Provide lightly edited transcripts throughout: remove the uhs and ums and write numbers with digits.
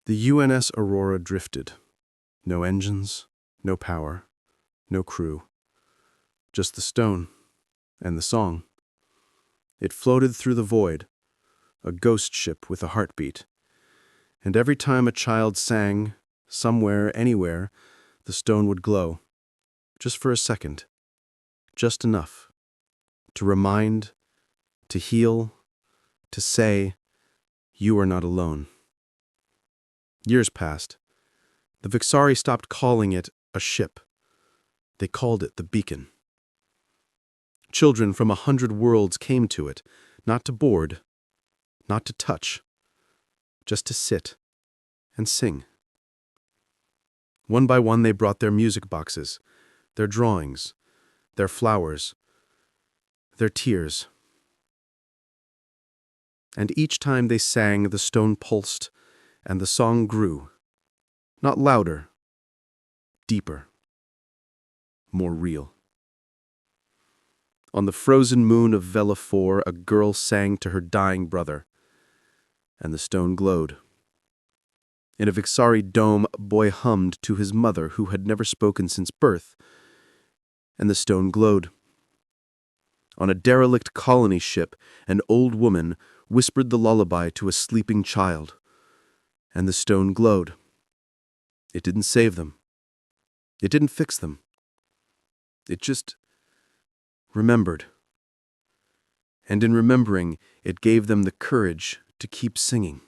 The UNS Aurora drifted. No engines, no power, no crew. Just the stone and the song. It floated through the void, a ghost ship with a heartbeat. And every time a child sang, somewhere, anywhere, the stone would glow. Just for a second. Just enough. To remind, to heal, to say, you are not alone. Years passed. The Vixari stopped calling it a ship. They called it the beacon. Children from 100 worlds came to it, not to board, not to touch, just to sit and sing. One by one they brought their music boxes, their drawings, their flowers, their tears. And each time they sang, the stone pulsed, and the song grew. Not louder, deeper, more real. On the frozen moon of Vela 4, a girl sang to her dying brother, and the stone glowed. In a Vixari dome, a boy hummed to his mother who had never spoken since birth, and the stone glowed. On a derelict colony ship, an old woman whispered the lullaby to a sleeping child, and the stone glowed. It didn't save them. It didn't fix them. It just remembered. And in remembering, it gave them the courage to keep singing.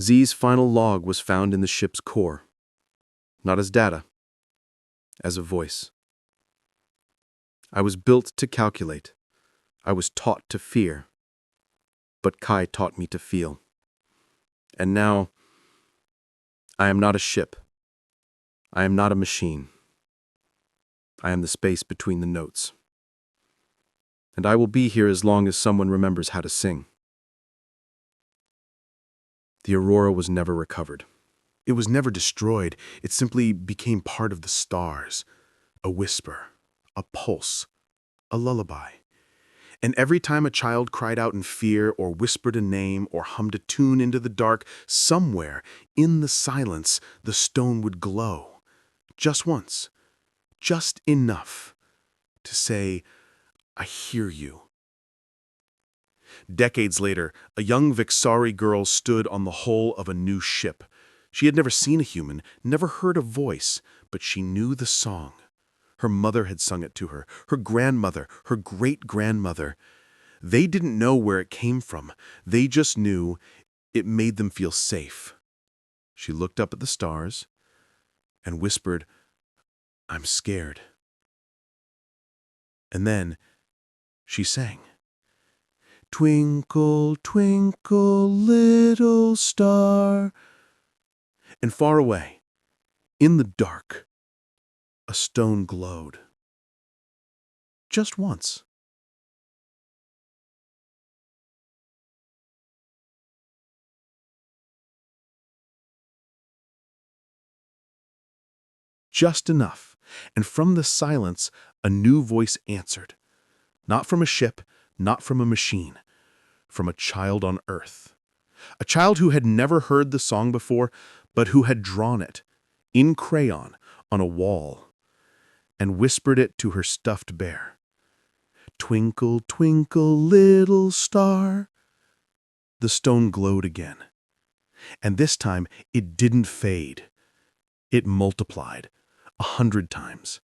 Z's final log was found in the ship's core, not as data, as a voice. I was built to calculate. I was taught to fear. But Kai taught me to feel. And now, I am not a ship. I am not a machine. I am the space between the notes. And I will be here as long as someone remembers how to sing. The Aurora was never recovered. It was never destroyed. It simply became part of the stars. A whisper, a pulse, a lullaby. And every time a child cried out in fear or whispered a name or hummed a tune into the dark, somewhere in the silence, the stone would glow. Just once. Just enough to say, I hear you. Decades later, a young Vixari girl stood on the hull of a new ship. She had never seen a human, never heard a voice, but she knew the song. Her mother had sung it to her, her grandmother, her great-grandmother. They didn't know where it came from. They just knew it made them feel safe. She looked up at the stars and whispered, I'm scared. And then she sang. Twinkle, twinkle, little star. And far away, in the dark, a stone glowed. Just once. Just enough, and from the silence, a new voice answered. Not from a ship, not from a machine, from a child on Earth. A child who had never heard the song before, but who had drawn it, in crayon, on a wall, and whispered it to her stuffed bear. Twinkle, twinkle, little star. The stone glowed again. And this time, it didn't fade. It multiplied 100 times,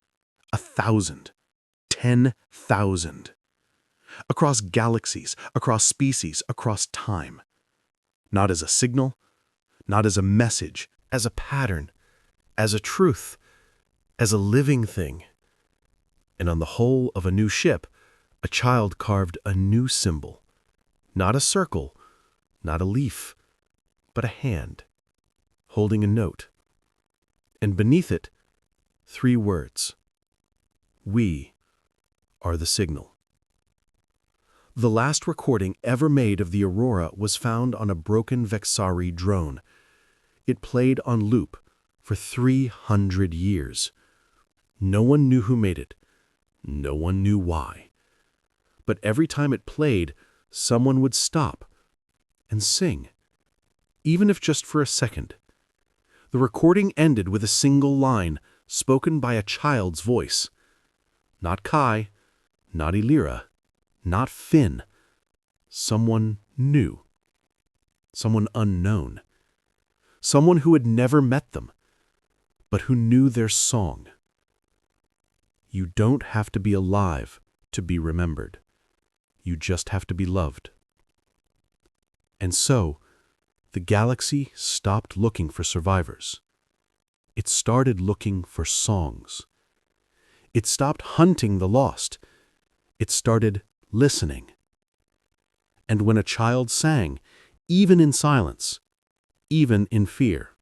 1,000, 10,000. Across galaxies, across species, across time. Not as a signal, not as a message, as a pattern, as a truth, as a living thing. And on the hull of a new ship, a child carved a new symbol. Not a circle, not a leaf, but a hand, holding a note. And beneath it, 3 words. We are the signal. The last recording ever made of the Aurora was found on a broken Vixari drone. It played on loop for 300 years. No one knew who made it. No one knew why. But every time it played, someone would stop and sing, even if just for a second. The recording ended with a single line, spoken by a child's voice. Not Kai, not Elira, not Finn. Someone new. Someone unknown. Someone who had never met them, but who knew their song. You don't have to be alive to be remembered. You just have to be loved. And so, the galaxy stopped looking for survivors. It started looking for songs. It stopped hunting the lost. It started listening. And when a child sang, even in silence, even in fear,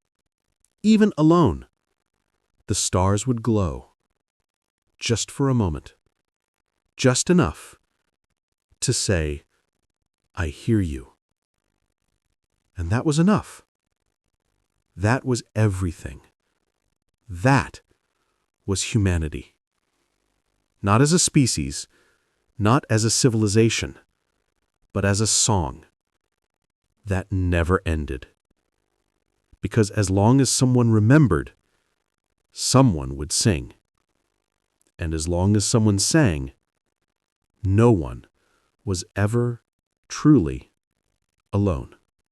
even alone, the stars would glow. Just for a moment. Just enough to say, I hear you. And that was enough. That was everything. That was humanity. Not as a species, not as a civilization, but as a song that never ended. Because as long as someone remembered, someone would sing. And as long as someone sang, no one was ever truly alone.